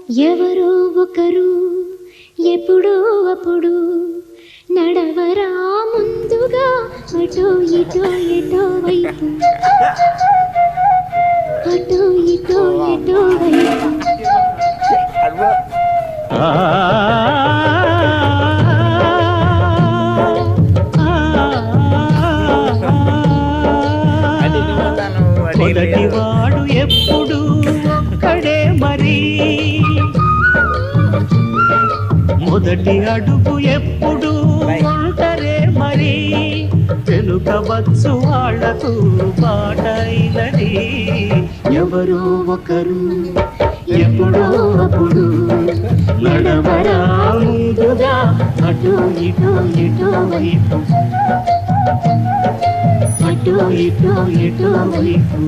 ఎవరో ఒకరు ఎప్పుడో అప్పుడు నడవరా ముందుగా అటో ఇటో ఎటో వైపు అటో ఇటో ఎటో వైపు మొదటివాడు ఎప్పుడు ఒక్కడే మరి, మొదటి అడుగు ఎప్పుడు ఒంటరే మరి, వెనుకవచ్చు వాళ్లకు బాటైనది. ఎవరో ఒకరు ఎప్పుడో అప్పుడు నడవరా ముందుగా అటో ఇటో ఎటో వైపు అటో ఇటో ఎటో వైపు.